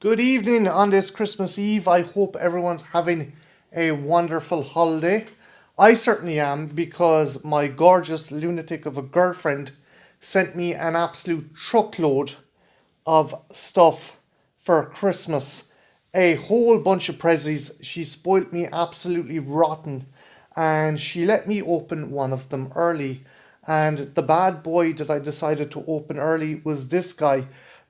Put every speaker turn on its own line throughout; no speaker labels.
Good evening on this Christmas Eve. I hope everyone's having a wonderful holiday. I certainly am, because my gorgeous lunatic of a girlfriend sent me an absolute truckload of stuff for Christmas. A whole bunch of prezzies. She spoilt me absolutely rotten, and she let me open one of them early. And the bad boy that I decided to open early was this guy.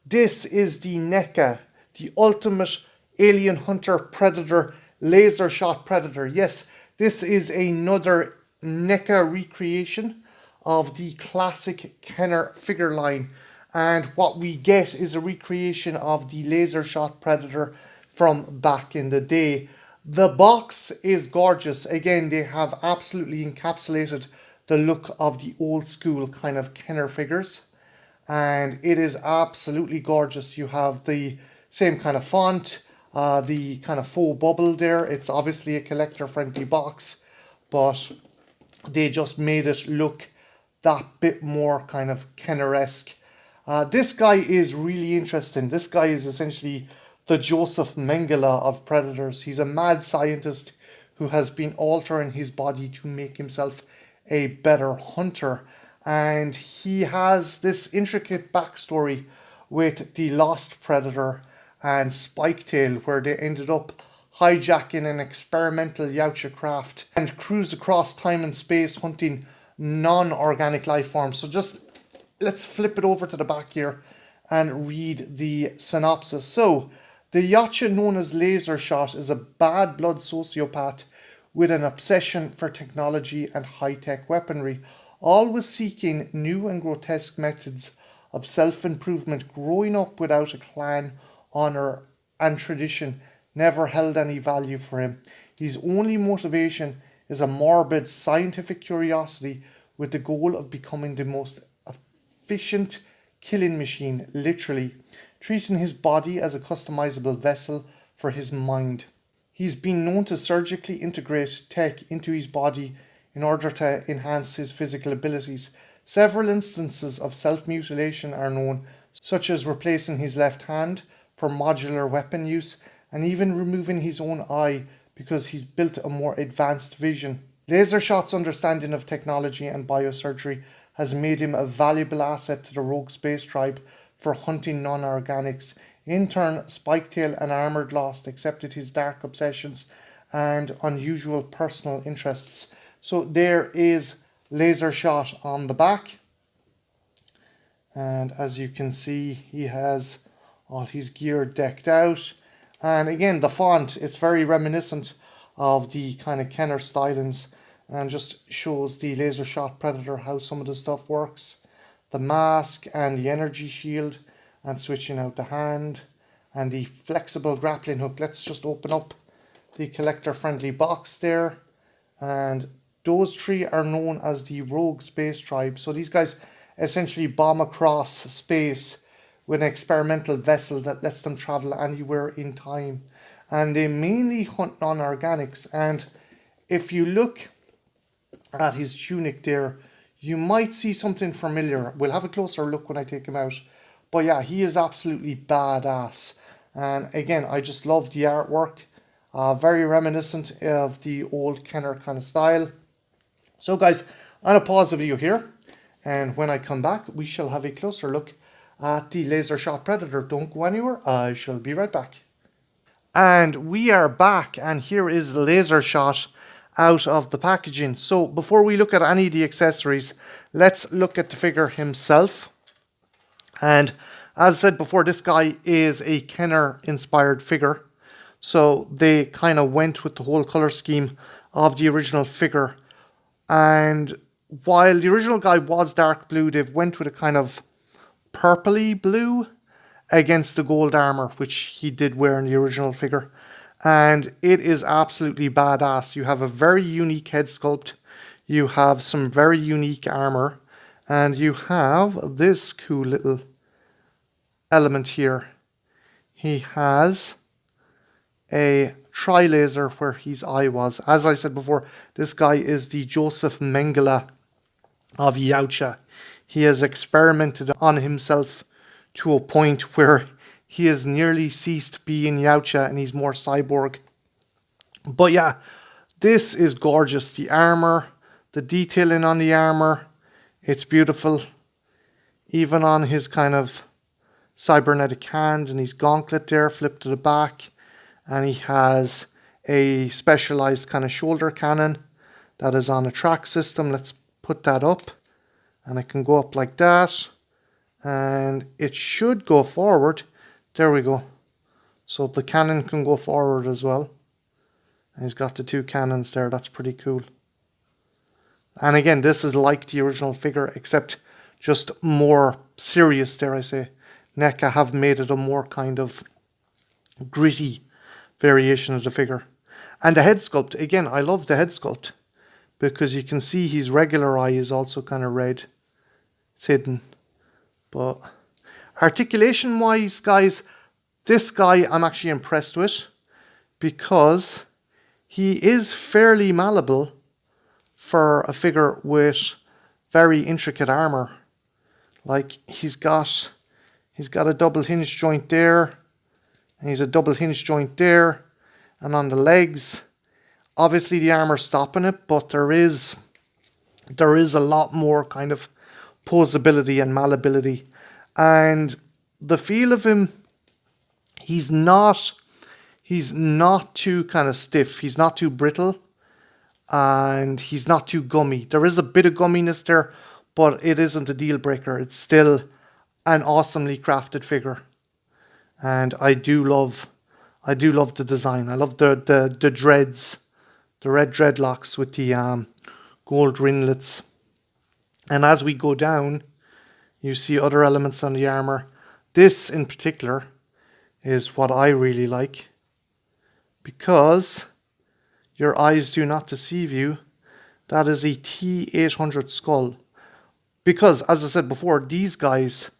This is the NECA, the ultimate alien hunter predator, laser shot predator. Yes, this is another NECA recreation of the classic Kenner figure line. And what we get is a recreation of the laser shot predator from back in the day. The box is gorgeous. Again, they have absolutely encapsulated the look of the old school kind of Kenner figures, and it is absolutely gorgeous. You have the same kind of font, the kind of faux bubble there. It's obviously a collector friendly box, but they just made it look that bit more kind of Kenner-esque. This guy is really interesting. This guy is essentially the Joseph Mengele of Predators. He's a mad scientist who has been altering his body to make himself a better hunter. And he has this intricate backstory with the Lost Predator and Spiketail, where they ended up hijacking an experimental Yautja craft and cruise across time and space hunting non-organic life forms. So just let's flip it over to the back here and read the synopsis. So, the Yautja known as Lasershort is a bad blood sociopath with an obsession for technology and high-tech weaponry, always seeking new and grotesque methods of self-improvement. Growing up without a clan honour and tradition never held any value for him. His only motivation is a morbid scientific curiosity with the goal of becoming the most efficient killing machine, literally, treating his body as a customizable vessel for his mind. He's been known to surgically integrate tech into his body in order to enhance his physical abilities. Several instances of self-mutilation are known, such as replacing his left hand for modular weapon use, and even removing his own eye because he's built a more advanced vision. Lasershot's understanding of technology and biosurgery has made him a valuable asset to the rogue space tribe for hunting non-organics. In turn, Spiketail and Armored Lost accepted his dark obsessions and unusual personal interests. So there is Lasershot on the back. And as you can see, he has all his gear decked out. And again, the font, it's very reminiscent of the kind of Kenner stylings, and just shows the Lasershot Predator how some of the stuff works. The mask and the energy shield, and switching out the hand, and the flexible grappling hook. Let's just open up the collector friendly box there. And those three are known as the Rogue Space Tribe. So these guys essentially bomb across space with an experimental vessel that lets them travel anywhere in time. And they mainly hunt non-organics. And if you look at his tunic there, you might see something familiar. We'll have a closer look when I take him out. But yeah, he is absolutely badass. And again, I just love the artwork. Very reminiscent of the old Kenner kind of style. So guys, I'm going to pause the video here. And when I come back, we shall have a closer look at the Lasershot Predator. Don't go anywhere. I shall be right back. And we are back. And here is Lasershot out of the packaging. So before we look at any of the accessories, let's look at the figure himself. And as I said before, this guy is a Kenner inspired figure. So they kind of went with the whole color scheme of the original figure. And while the original guy was dark blue, they've went with a kind of purpley blue against the gold armor, which he did wear in the original figure. And it is absolutely badass. You have a very unique head sculpt. You have some very unique armor. And you have this cool little element here. He has a tri-laser where his eye was. As I said before, this guy is the Joseph Mengele of Yautja. He has experimented on himself to a point where he has nearly ceased being Yautja and he's more cyborg. But yeah, this is gorgeous. The armor, the detailing on the armor, it's beautiful. Even on his kind of cybernetic hand and his gauntlet there, flipped to the back. And he has a specialized kind of shoulder cannon that is on a track system. Let's put that up. And it can go up like that. And it should go forward. There we go. So the cannon can go forward as well. And he's got the two cannons there. That's pretty cool. And again, this is like the original figure, except just more serious, dare I say. NECA have made it a more kind of gritty variation of the figure. And the head sculpt, again, I love the head sculpt. Because you can see his regular eye is also kind of red. It's hidden. But articulation-wise, guys, this guy I'm actually impressed with. Because he is fairly malleable for a figure with very intricate armor. Like he's got a double hinge joint there, and he's a double hinge joint there, and on the legs, obviously the armor's stopping it, but there is a lot more kind of posability and malleability, and the feel of him, he's not too kind of stiff, he's not too brittle, and he's not too gummy. There is a bit of gumminess there, but it isn't a deal breaker. It's still an awesomely crafted figure, and I do love the design. I love the dreads, the red dreadlocks with the gold ringlets, and as we go down, you see other elements on the armor. This in particular is what I really like, because your eyes do not deceive you. That is a T-800 skull. Because, as I said before, these guys,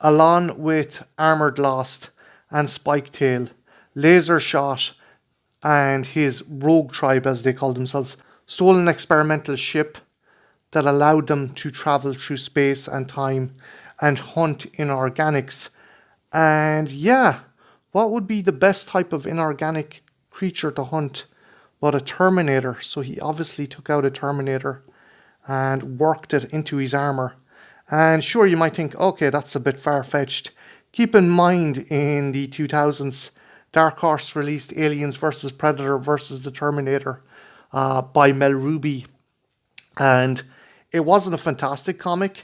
along with Armored Lost and Spiketail, Lasershort, and his rogue tribe, as they call themselves, stole an experimental ship that allowed them to travel through space and time and hunt inorganics. And yeah, what would be the best type of inorganic creature to hunt but a Terminator? So he obviously took out a Terminator and worked it into his armor. And sure, you might think, okay, that's a bit far-fetched. Keep in mind, in the 2000s, Dark Horse released Aliens vs. Predator vs. the Terminator by Mel Ruby. And it wasn't a fantastic comic,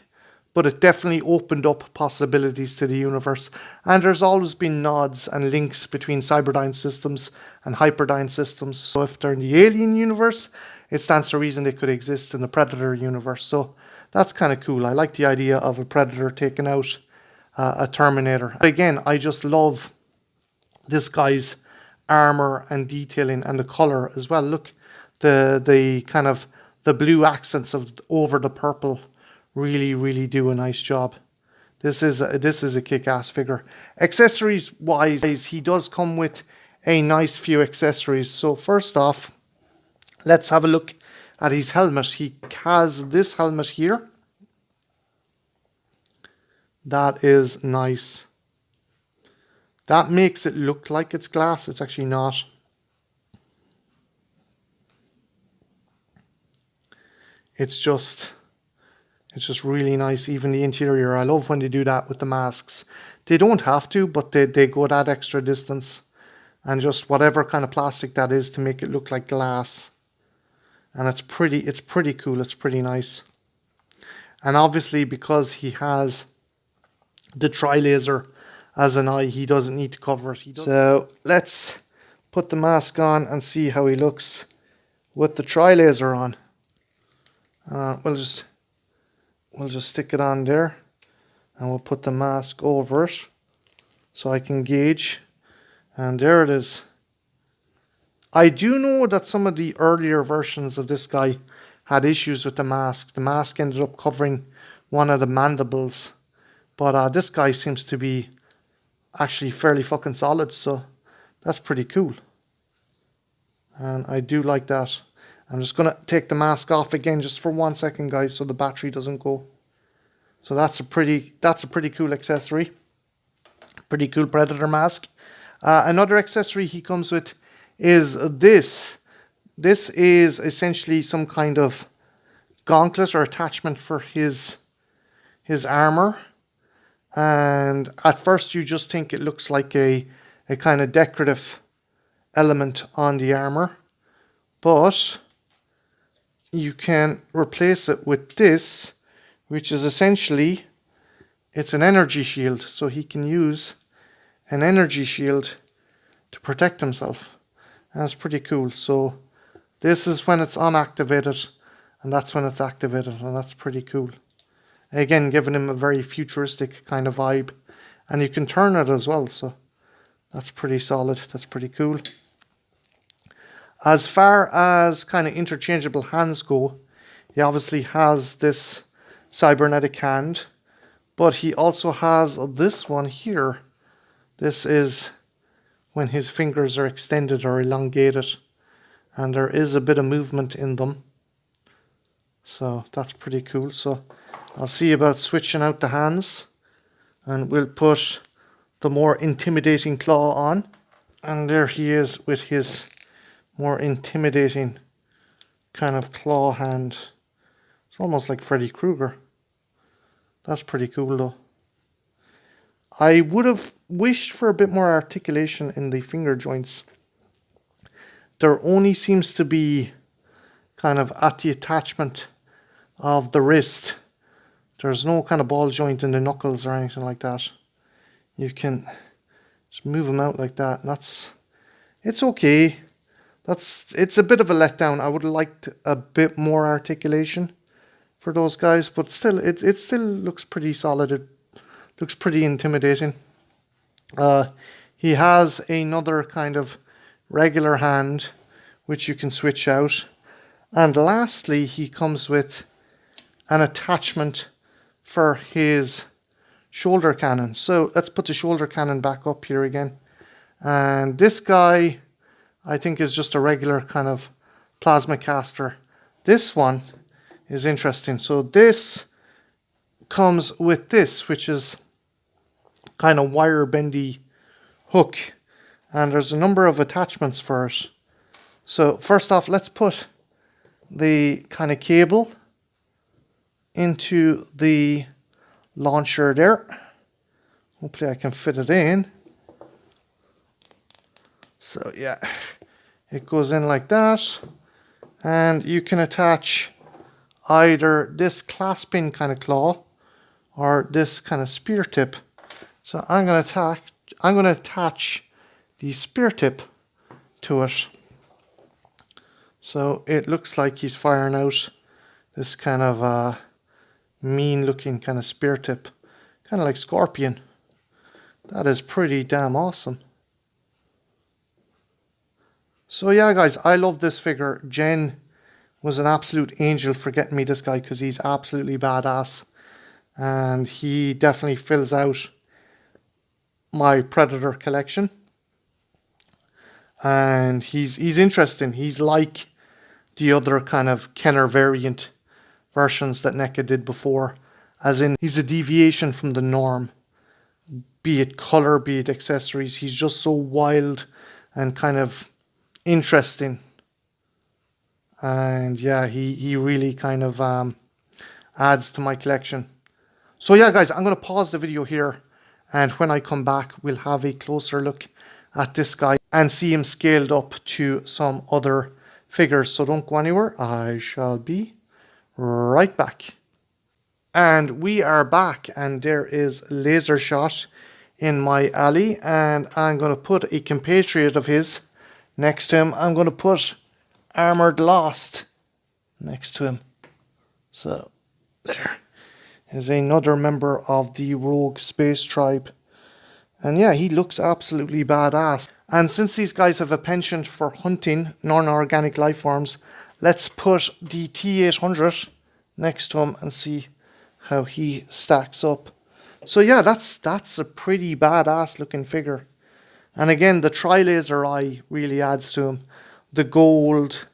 but it definitely opened up possibilities to the universe. And there's always been nods and links between Cyberdyne systems and Hyperdyne systems. So if they're in the Alien universe, it stands to reason they could exist in the Predator universe. So that's kind of cool. I like the idea of a Predator taking out a Terminator. Again, I just love this guy's armor and detailing and the color as well. Look, the kind of the blue accents over the purple really do a nice job. This is a kick-ass figure. Accessories wise, he does come with a nice few accessories. So first off, let's have a look at his helmet. He has this helmet here. That is nice. That makes it look like it's glass. It's actually not. It's just really nice. Even the interior, I love when they do that with the masks. They don't have to, but they go that extra distance. And just whatever kind of plastic that is to make it look like glass. And it's pretty cool. It's pretty nice. And obviously, because he has the tri-laser as an eye, he doesn't need to cover it. So let's put the mask on and see how he looks with the tri-laser on. We'll just stick it on there, and we'll put the mask over it so I can gauge. And there it is. I do know that some of the earlier versions of this guy had issues with the mask. The mask ended up covering one of the mandibles. But this guy seems to be actually fairly fucking solid, so that's pretty cool. And I do like that. I'm just going to take the mask off again just for 1 second, guys, so the battery doesn't go. So that's a pretty cool accessory. Pretty cool Predator mask. Another accessory he comes with is this. This is essentially some kind of gauntlet or attachment for his armor. And at first you just think it looks like a kind of decorative element on the armor. But you can replace it with this, which is essentially, it's an energy shield. So he can use an energy shield to protect himself. And that's pretty cool. So this is when it's unactivated, and that's when it's activated, and that's pretty cool. Again, giving him a very futuristic kind of vibe. And you can turn it as well, so that's pretty solid. That's pretty cool. As far as kind of interchangeable hands go, he obviously has this cybernetic hand, but he also has this one here. This is when his fingers are extended or elongated, and there is a bit of movement in them. So that's pretty cool. So I'll see about switching out the hands, and we'll put the more intimidating claw on. And there he is with his more intimidating kind of claw hand. It's almost like Freddy Krueger. That's pretty cool though. I would have wished for a bit more articulation in the finger joints. There only seems to be kind of at the attachment of the wrist. There's no kind of ball joint in the knuckles or anything like that. You can just move them out like that, and it's okay. It's a bit of a letdown. I would have liked a bit more articulation for those guys, but still, it still looks pretty solid. It looks pretty intimidating. He has another kind of regular hand, which you can switch out. And lastly, he comes with an attachment for his shoulder cannon. So let's put the shoulder cannon back up here again. And this guy, I think, is just a regular kind of plasma caster. This one is interesting. So this comes with this, which is kind of wire bendy hook. And there's a number of attachments for it. So first off, let's put the kind of cable into the launcher there. Hopefully I can fit it in. So yeah, it goes in like that, and you can attach either this clasping kind of claw or this kind of spear tip. So I'm going to attach the spear tip to it. So it looks like he's firing out this kind of mean looking kind of spear tip, kind of like Scorpion. That is pretty damn awesome. So yeah guys, I love this figure. Jen was an absolute angel for getting me this guy, because he's absolutely badass, and he definitely fills out my Predator collection. And he's interesting. He's like the other kind of Kenner variant versions that NECA did before, as in he's a deviation from the norm, be it color, be it accessories. He's just so wild and kind of interesting. And yeah, he really kind of adds to my collection. So yeah guys, I'm going to pause the video here, and when I come back we'll have a closer look at this guy and see him scaled up to some other figures. So don't go anywhere, I shall be right back. And we are back, and there is Lasershort in my alley, and I'm going to put a compatriot of his next to him. I'm going to put Armored Lost next to him. So there is another member of the Rogue Space Tribe. And yeah, he looks absolutely badass. And since these guys have a penchant for hunting non-organic life forms, let's put the T-800 next to him and see how he stacks up. So yeah, that's a pretty badass looking figure. And again, the tri-laser eye really adds to him. The gold,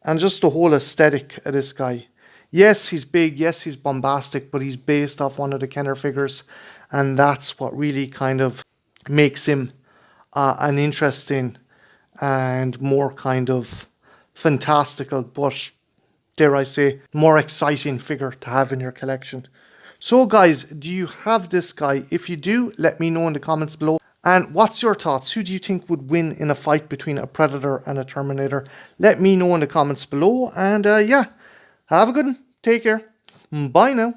and just the whole aesthetic of this guy. Yes, he's big, yes, he's bombastic, but he's based off one of the Kenner figures, and that's what really kind of makes him an interesting and more kind of fantastical, but dare I say, more exciting figure to have in your collection. So guys, do you have this guy? If you do, let me know in the comments below. And what's your thoughts? Who do you think would win in a fight between a Predator and a Terminator? Let me know in the comments below. And yeah, have a good one. Take care. Bye now.